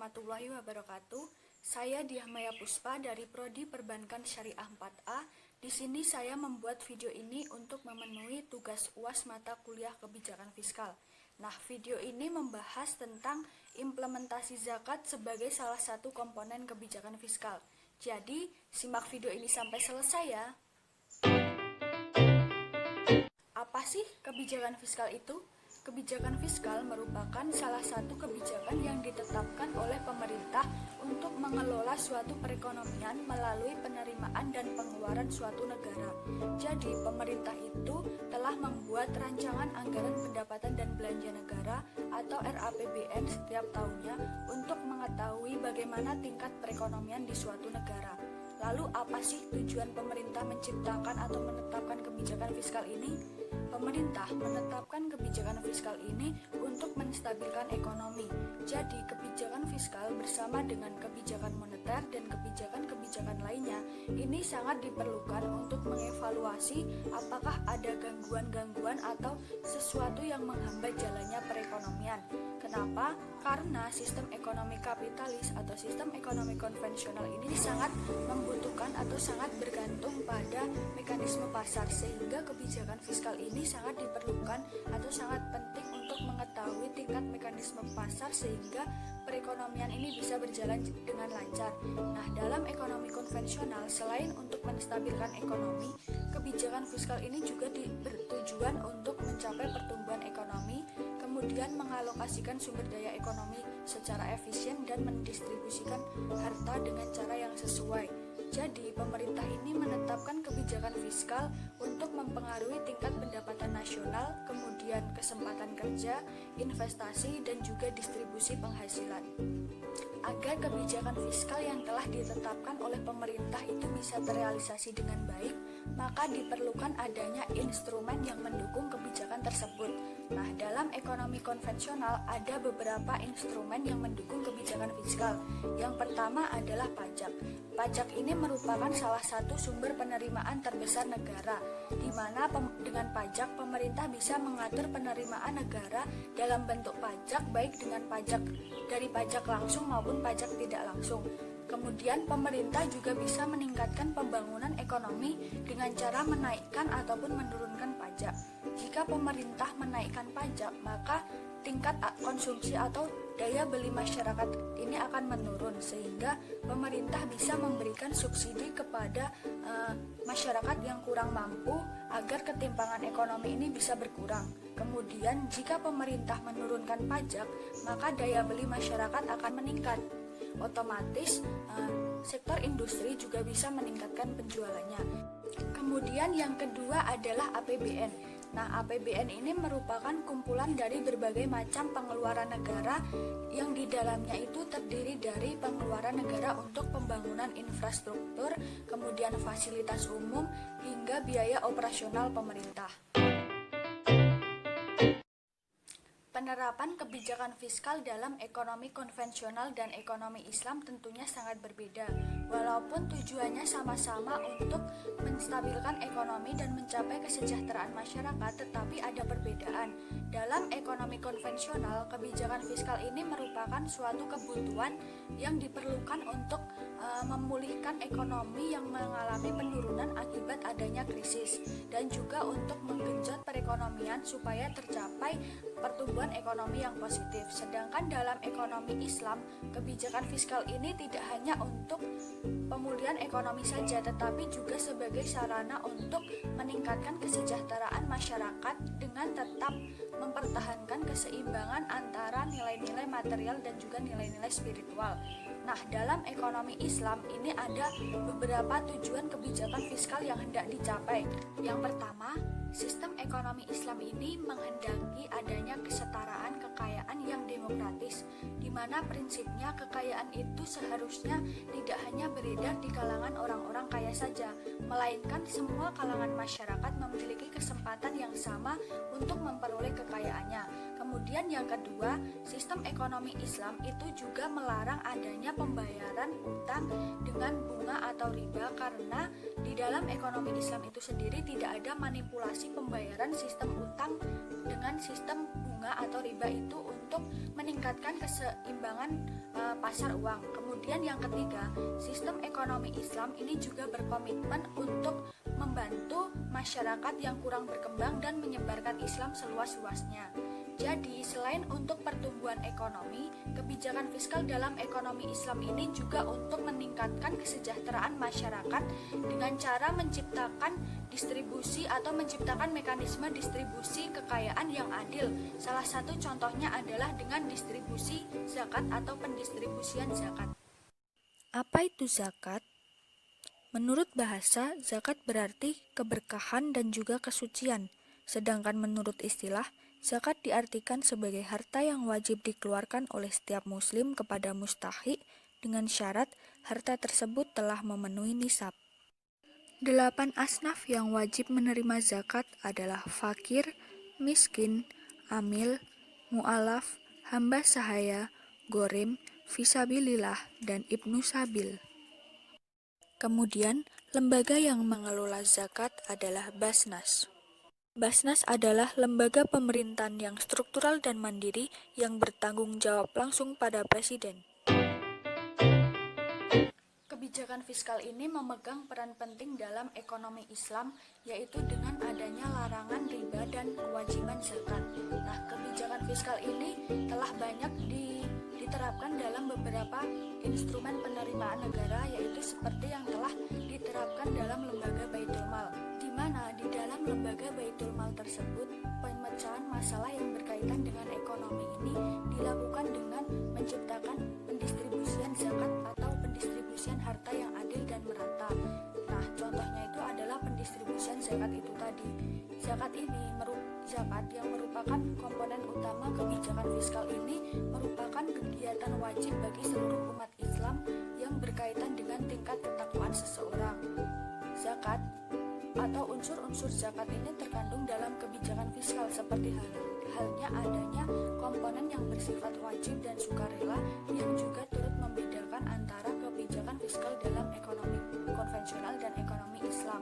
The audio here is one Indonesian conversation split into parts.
warahmatullahi wabarakatuh. Saya Diah Maya Puspa dari Prodi Perbankan Syariah 4A. Di sini saya membuat video ini untuk memenuhi tugas UAS mata kuliah kebijakan fiskal. Nah, video ini membahas tentang implementasi zakat sebagai salah satu komponen kebijakan fiskal. Jadi, simak video ini sampai selesai ya. Apa sih kebijakan fiskal itu? Kebijakan fiskal merupakan salah satu kebijakan yang ditetapkan oleh pemerintah untuk mengelola suatu perekonomian melalui penerimaan dan pengeluaran suatu negara. Jadi, pemerintah itu telah membuat rancangan anggaran pendapatan dan belanja negara atau RAPBN setiap tahunnya untuk mengetahui bagaimana tingkat perekonomian di suatu negara. Lalu apa sih tujuan pemerintah menciptakan atau menetapkan kebijakan fiskal ini? Pemerintah menetapkan kebijakan fiskal ini untuk menstabilkan ekonomi. Jadi, kebijakan fiskal bersama dengan kebijakan moneter dan kebijakan-kebijakan lainnya ini sangat diperlukan untuk mengevaluasi apakah ada gangguan-gangguan atau sesuatu yang menghambat jalannya perekonomian. Kenapa? Karena sistem ekonomi kapitalis atau sistem ekonomi konvensional ini sangat membutuhkan atau sangat bergantung pada mekanisme pasar, sehingga kebijakan fiskal ini sangat diperlukan atau sangat penting untuk mengetahui tingkat mekanisme pasar sehingga perekonomian ini bisa berjalan dengan lancar. Nah, dalam ekonomi konvensional, selain untuk menstabilkan ekonomi, kebijakan fiskal ini juga bertujuan untuk mencapai pertumbuhan ekonomi, kemudian mengalokasikan sumber daya ekonomi secara efisien dan mendistribusikan harta dengan cara yang sesuai. Jadi, pemerintah ini menetapkan kebijakan fiskal untuk mempengaruhi tingkat pendapatan nasional, kemudian kesempatan kerja, investasi, dan juga distribusi penghasilan. Agar kebijakan fiskal yang telah ditetapkan oleh pemerintah itu bisa terrealisasi dengan baik, maka diperlukan adanya instrumen yang mendukung kebijakan tersebut. Nah, dalam ekonomi konvensional ada beberapa instrumen yang mendukung kebijakan fiskal. Yang pertama adalah pajak. Pajak ini merupakan salah satu sumber penerimaan terbesar negara, di mana dengan pajak pemerintah bisa mengatur penerimaan negara dalam bentuk pajak, baik dengan pajak dari pajak langsung maupun pajak tidak langsung. Kemudian pemerintah juga bisa meningkatkan pembangunan ekonomi dengan cara menaikkan ataupun menurunkan pajak. Jika pemerintah menaikkan pajak, maka tingkat konsumsi atau daya beli masyarakat ini akan menurun, sehingga pemerintah bisa memberikan subsidi kepada masyarakat yang kurang mampu agar ketimpangan ekonomi ini bisa berkurang. Kemudian jika pemerintah menurunkan pajak, maka daya beli masyarakat akan meningkat. Otomatis sektor industri juga bisa meningkatkan penjualannya. Kemudian yang kedua adalah APBN. Nah, APBN ini merupakan kumpulan dari berbagai macam pengeluaran negara yang di dalamnya itu terdiri dari pengeluaran negara untuk pembangunan infrastruktur, kemudian fasilitas umum, hingga biaya operasional pemerintah. Penerapan kebijakan fiskal dalam ekonomi konvensional dan ekonomi Islam tentunya sangat berbeda. Walaupun tujuannya sama-sama untuk menstabilkan ekonomi dan mencapai kesejahteraan masyarakat, tetapi ada perbedaan. Dalam ekonomi konvensional, kebijakan fiskal ini merupakan suatu kebutuhan yang diperlukan untuk memulihkan ekonomi yang mengalami penurunan akibat adanya krisis, dan juga untuk menggenjot perekonomian supaya tercapai pertumbuhan ekonomi yang positif. Sedangkan dalam ekonomi Islam, kebijakan fiskal ini tidak hanya untuk pemulihan ekonomi saja, tetapi juga sebagai sarana untuk meningkatkan kesejahteraan masyarakat dengan tetap mempertahankan keseimbangan antara nilai-nilai material dan juga nilai-nilai spiritual. Nah, dalam ekonomi Islam ini ada beberapa tujuan kebijakan fiskal yang hendak dicapai. Yang pertama, sistem ekonomi Islam ini menghendaki adanya kesetaraan kekayaan yang demokratis, di mana prinsipnya kekayaan itu seharusnya tidak hanya beredar di kalangan orang-orang kaya saja, melainkan semua kalangan masyarakat memiliki kesempatan yang sama untuk memperoleh kekayaannya. Kemudian yang kedua, sistem ekonomi Islam itu juga melarang adanya pembayaran utang dengan bunga atau riba, karena di dalam ekonomi Islam itu sendiri tidak ada manipulasi pembayaran sistem utang dengan sistem bunga atau riba itu untuk untuk meningkatkan keseimbangan pasar uang. Kemudian yang ketiga, sistem ekonomi Islam ini juga berkomitmen untuk membantu masyarakat yang kurang berkembang dan menyebarkan Islam seluas-luasnya. Jadi, selain untuk pertumbuhan ekonomi, kebijakan fiskal dalam ekonomi Islam ini juga untuk meningkatkan kesejahteraan masyarakat dengan cara menciptakan distribusi atau menciptakan mekanisme distribusi kekayaan yang adil. Salah satu contohnya adalah dengan distribusi zakat atau pendistribusian zakat. Apa itu zakat? Menurut bahasa, zakat berarti keberkahan dan juga kesucian. Sedangkan menurut istilah, zakat diartikan sebagai harta yang wajib dikeluarkan oleh setiap muslim kepada mustahik dengan syarat harta tersebut telah memenuhi nisab. 8 asnaf yang wajib menerima zakat adalah fakir, miskin, amil, mu'alaf, hamba sahaya, gorim, fisabilillah, dan ibnu sabil. Kemudian, lembaga yang mengelola zakat adalah Basnas. Basnas adalah lembaga pemerintahan yang struktural dan mandiri yang bertanggung jawab langsung pada presiden. Kebijakan fiskal ini memegang peran penting dalam ekonomi Islam, yaitu dengan adanya larangan riba dan kewajiban zakat. Nah, kebijakan fiskal ini telah banyak diterapkan dalam beberapa instrumen penerimaan negara, yaitu seperti yang telah diterapkan dalam lembaga Baitul Mal, di mana di dalam lembaga Baitul Mal tersebut pemecahan masalah yang berkaitan dengan ekonomi ini dilakukan dengan menciptakan pendistribusian zakat atau pendistribusian harta yang adil dan merata. Nah, contohnya itu adalah pendistribusian zakat itu tadi. Zakat yang merupakan komponen utama kebijakan fiskal ini merupakan kegiatan wajib bagi seluruh umat Islam yang berkaitan dengan tingkat ketakwaan seseorang. Zakat atau unsur-unsur zakat ini terkandung dalam kebijakan fiskal seperti halnya adanya komponen yang bersifat wajib dan sukarela yang juga turut membedakan antara kebijakan fiskal dalam ekonomi konvensional dan ekonomi Islam.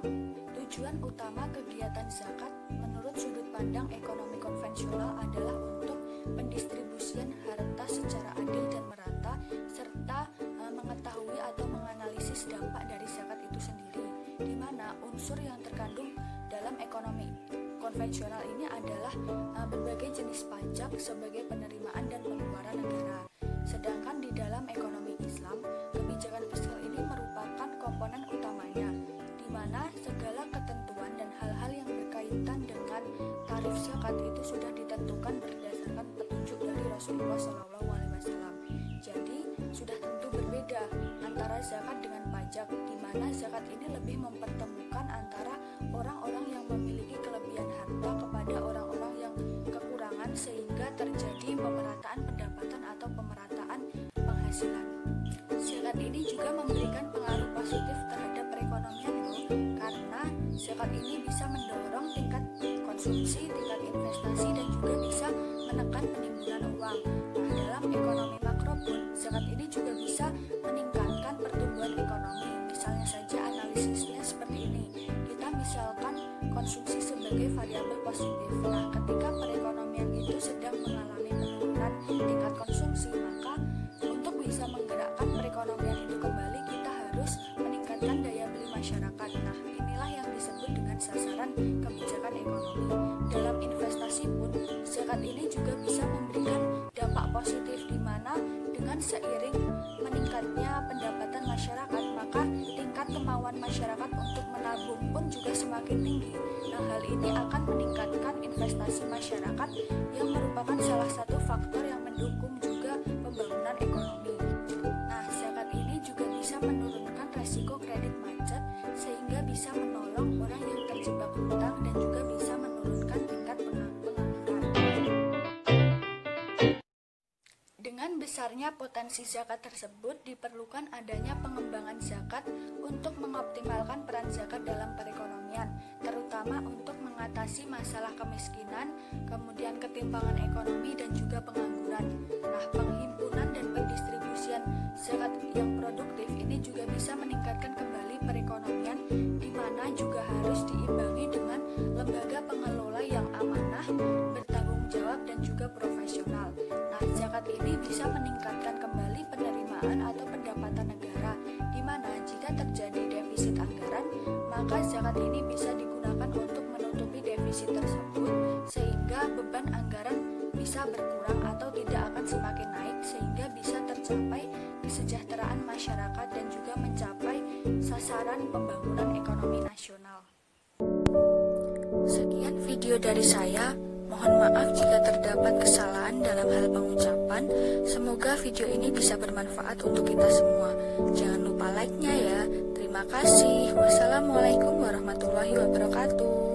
Tujuan utama kegiatan zakat menurut sudut pandang ekonomi konvensional adalah untuk pendistribusian harta secara adil dan merata serta mengetahui atau menganalisis dampak dari zakat itu sendiri, di mana unsur yang terkandung dalam ekonomi konvensional ini adalah berbagai jenis pajak sebagai penerimaan dan pengeluaran negara. Sedangkan di dalam ekonomi Islam, kebijakan fiskal ini merupakan komponen utamanya, di mana segala ketentuan dan hal-hal yang berkaitan dengan tarif zakat itu sudah ditentukan berdasarkan petunjuk dari Rasulullah SAW. Jadi, sudah tentu berbeda antara zakat dengan pajak, di mana zakat ini lebih mempertemukan antara orang-orang yang memiliki kelebihan harta kepada orang-orang yang kekurangan sehingga terjadi pemerataan pendapatan atau pemerataan penghasilan. Zakat ini juga memberikan pengaruh positif terhadap perekonomian karena zakat ini bisa mendorong tingkat konsumsi, tingkat investasi, dan juga bisa menekan penimbunan uang. Nah, dalam ekonomi makro pun, zakat ini juga bisa meningkatkan pertumbuhan ekonomi. Misalnya saja analisisnya seperti ini. Kita misalkan konsumsi sebagai variabel positif. Nah, ketika perekonomian itu sedang mengalami penurunan tingkat konsumsi, maka untuk bisa menggerakkan perekonomian itu kembali, kita harus meningkatkan daya beli masyarakat. Nah, inilah yang disebut dengan sasaran kebijakan ekonomi. Dalam investasi pun, zakat ini juga bisa memberikan dampak positif, di mana dengan seiring meningkatnya pendapatan masyarakat, maka tingkat kemauan masyarakat untuk menabung pun juga semakin tinggi. Nah, hal ini akan meningkatkan investasi masyarakat yang merupakan salah satu faktor yang mendukung juga pembangunan ekonomi. Nah, zakat ini juga bisa menurunkan resiko kredit macet sehingga bisa menolong orang yang terjebak hutang dan juga bisa menurunkan tingkat pengangguran. Dengan besarnya potensi zakat tersebut, diperlukan adanya pengembangan zakat untuk mengoptimalkan peran zakat dalam perekonomian, terutama untuk mengatasi masalah kemiskinan, kemudian ketimpangan ekonomi, dan juga pengangguran. Nah, penghimpunan dan pendistribusian zakat yang produktif ini juga bisa meningkatkan kembali perekonomian, di mana juga harus diimbangi dengan lembaga pengelola yang amanah, bertanggung jawab, dan juga profesional. Nah, zakat ini bisa meningkatkan kembali penerimaan atau pendapatan negara, di mana jika terjadi defisit anggaran, maka zakat ini bisa digunakan untuk menutupi defisit tersebut, sehingga beban anggaran bisa berkurang atau tidak akan semakin naik, sehingga bisa tercapai kesejahteraan masyarakat dan juga mencapai sasaran pembangunan ekonomi nasional. Sekian video dari saya. Mohon maaf jika terdapat kesalahan dalam hal pengucapan. Semoga video ini bisa bermanfaat untuk kita semua. Jangan lupa like-nya ya. Terima kasih. Wassalamualaikum warahmatullahi wabarakatuh.